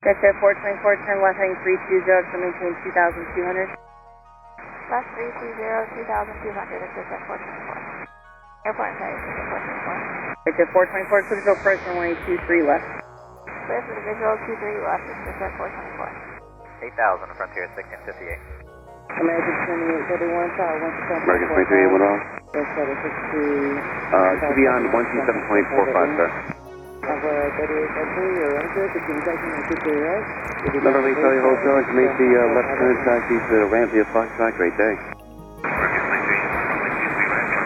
Delta 424, turn left heading 320 to maintain 2,200. Left 320, 2,200, it's at 424. Airport type, it's at 424. Delta 424, clear to approach runway 23 left. Clear for the visual 23 left, it's at 424. 8,000, Frontier 1658. American 2831, tower 127. American 2381 off. Delta 62. Should be on 127.45, sir. Alpha 3833, you're enter, continue taxing on 23 right. Beverly Charlie Hotel, to make the left turn taxi to ramp via Foxtrot. Great day.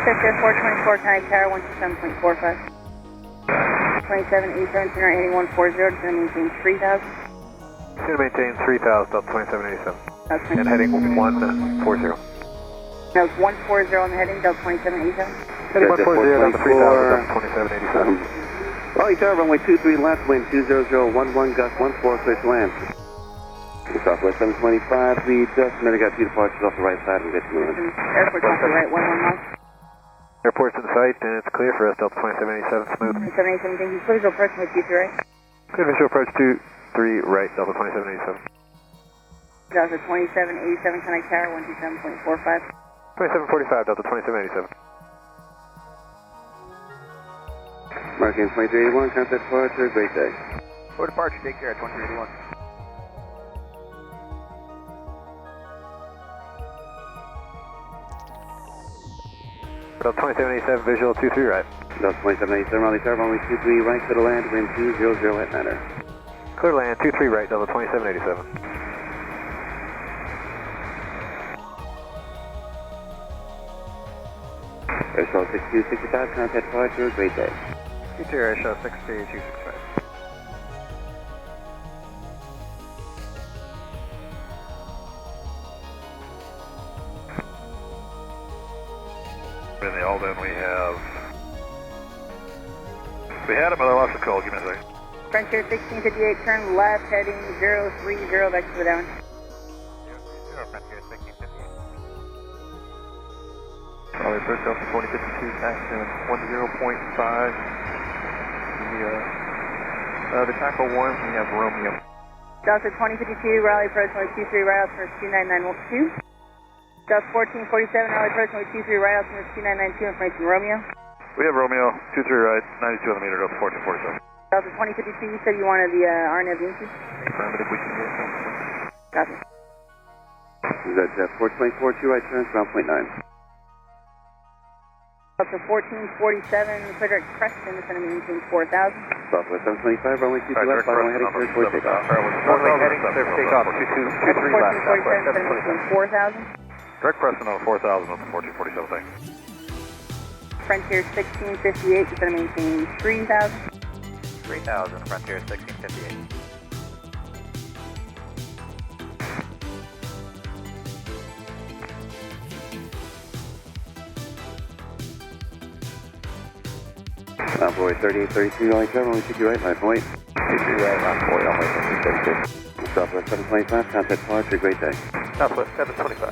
Delta 424, connect tower 127.45. 2787, turn right heading 140, to maintain 3,000. It's going to maintain 3,000 up 2787. That's And heading 140. That was 140 on the heading, Delta 2787. Heading 140 down to 3,000 up 2787. Raleigh Tower, runway 23 left, wind 20011, gust 14, clear to land. Southwest 725, we just got 2 departures off the right side and get to moving. Airport's off the right, 11 miles. Airport's in sight and it's clear for us, Delta 2787, smooth. 2787, thank you. Please go approach with 23 right. Clear visual approach 23 right, Delta 2787. Delta 2787, connect tower 127.45. 2745, Delta 2787. American 2381, contact departure, great day. For departure, take care at 2381. Delta 2787, visual 23 right. Delta 2787, Raleigh Tower, runway 23 right, to the land, wind 200 at Niner. Clear land 23 right, Delta 2787. Airshow 6265, contact departure, great day. Future Airshow 63265. In the Alden we had him, but I lost the call, give me a second. Frontier 1658, turn left heading 030 back to the down. Frontier 1658. Raleigh approach Delta 2052, taxi 10.5. The tackle 1, we have Romeo. Delta 2052, Raleigh approach runway 23 right out for 2992. Delta 1447, Raleigh approach runway 23 right out for 2992, information Romeo. We have Romeo, 23 right, 92 on the meter, Delta 1447. Delta 2052, you said you wanted the RNAV increase? Affirmative, we can get it. Copy. Is that 4242 right turn, ground point 9. Delta 1447, Frederick Preston, it's going to maintain 4,000. Southwest 725, runway 22 left, by runway heading clear for takeoff. Runway heading clear for takeoff, 23 left, 1447, 4,000. Direct Preston on 4,000 on the 1447 thing. Frontier 1658, it's going to maintain 3,000. 3,000, Frontier 1658. Boy 3833, Raleigh Tower, runway 23 right, 5 point. 23 right, left 40, on way 232. Southwest 725, contact departure, great day. Southwest 725.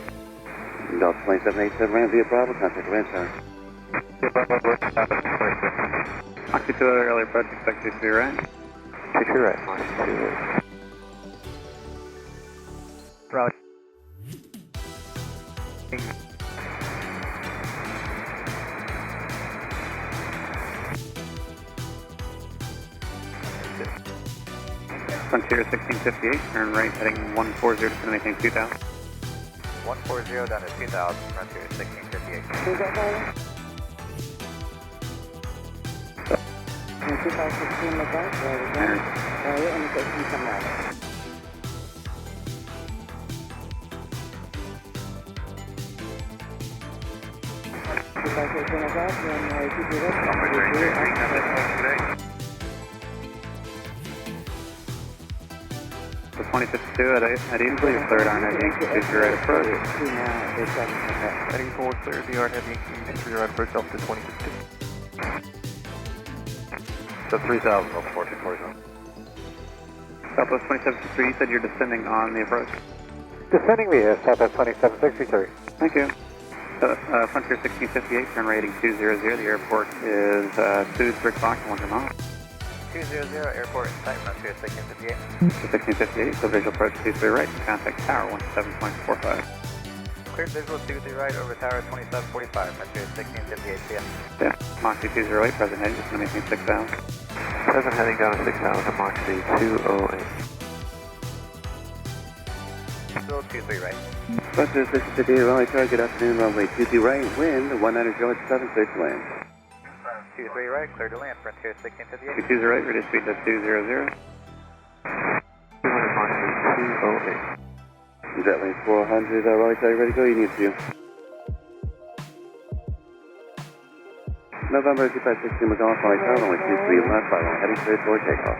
Delta 2787, ramp via Bravo, contact ramp tower. Oxy 2 early approach, expect 23 right. 23 right, Oxy 2 right. Raleigh. Frontier 1658, turn right heading 140 to maintain 2,000. 140 down to 2,000, Frontier 1658. Who's that calling? 2016 look out, right, indication come right. The 2052 at Easley, cleared on heading 23 right approach. Heading forward, clear DR heading 23 right approach, Delta 2052. So 3,000 on the 1447. Southwest 2763, you said you're descending on the approach. Descending via Southwest 2763. Thank you. Frontier 1658, turn rating 200. The airport is Foods, Brick Box, 100 miles. 200, airport in sight, run through 1658. 1658, so visual approach 23 right, contact tower 17.45. Cleared visual 23 right over tower 2745, run through 1658 PM. Yeah, Moxie 208, present heading, just going to maintain 6,000. Present heading down to 6,000, Moxie 208. Visual 23 right. Buster 658, Raleigh Tower, good afternoon, runway 23 right, wind 190 at 7, clear to land. 23 right, clear to land, frontier 1658. 220 right, reduce speed to 200. 200, Moxie 208. Jetlink 400, Raleigh Tower, ready to go, you need to. November 2516, McGowan, Raleigh Tower, runway 23 left, final, heading straight for takeoff.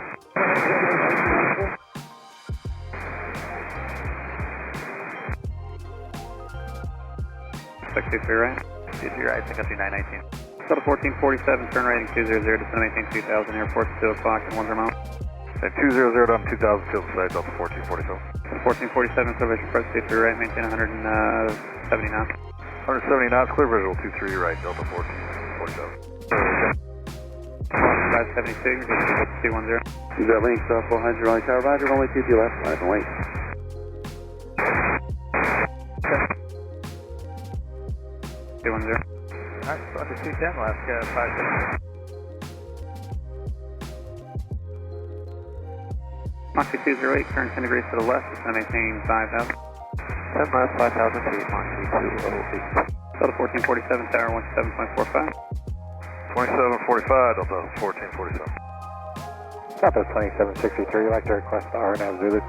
623 right. 23 right, pick up to 919. Total 1447, turn rating 200, descend maintain 2000, airport 2 o'clock and 1 mile. 200 down 2000, field side, Delta 1447. 1447, television press 23 right, maintain 170 knots. 170 knots, clear visual 23 right, Delta 1447. 572, reduce 210. Jetlink 400, Raleigh Tower, roger, runway 23 left, line and wait. Alright, Buster 210, we'll ask 572. Moxie 208, turn 10 degrees to the left, just going to maintain 5,000. 10 left, 5,000 feet, Moxie 208. Total 1447, tower 17.45. 2745, Delta 1447. Southwest 2763, like to request RNAV Zulu.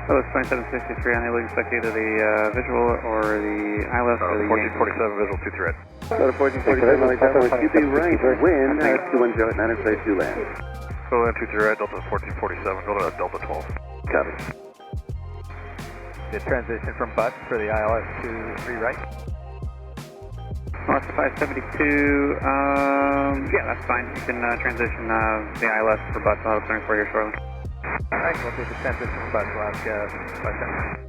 Southwest 2763, unable to inspect either the visual or the ILS or the 1447, visual 23 right. Total 1447, Raleigh Tower, 23 right, wind 210 at 9 2 land. Go land 23 right, Delta 1447, go to Delta 12. Copy. The transition from butts for the ILS to 3 right. North 572, yeah, that's fine. You can transition the ILS for butts. I'll have a turn for you shortly. Alright, we'll do the transition from butts. We'll ask 572.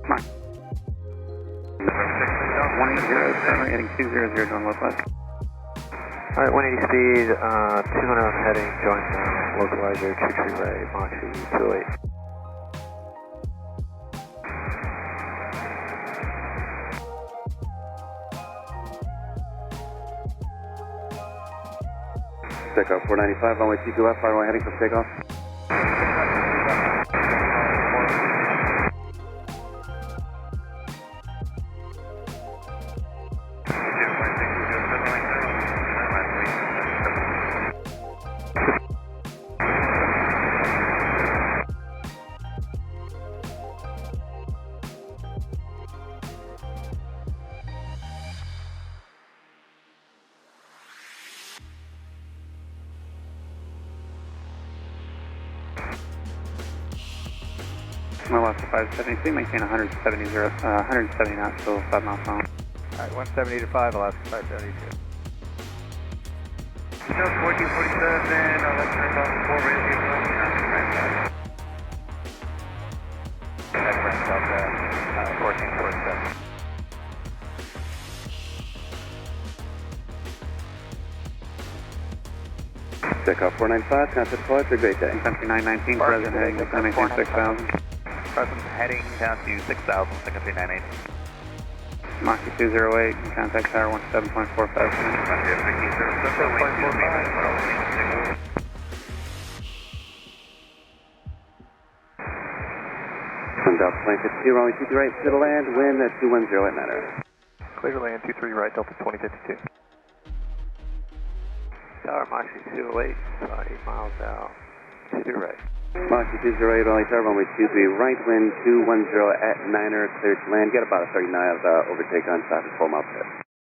Come on. 180, heading 200, doing low flat. Alright, 180 speed, 200 heading, join localizer, 23 right, Moxie 208. Takeoff 495, runway 22 left, runway heading for takeoff. My last 573, maintain 170 knots, so 5 miles an hour. Alright, 170 to 5, I'll ask 572. So 1447, I'll let turn off 4 radio, That brings up 1447. Takeoff 495, contact flight, have a great day. Country 919, present heading, just going to maintain 6,000. Present heading down to 6,000, country 980. Moxie 208, contact tower 17.45. Frontier 1607, From Delta Plane 52, runway 23 right, clear to land, wind at 210 at 9. Clear to land 23 right, Delta 2052. Tower Moxie 208, 8 miles out, 2 right. Moxie 208, Raleigh Tower, runway 23 right, wind 210 at 9, clear to land. Get about a 30 knots overtake on stop at 4 miles ahead.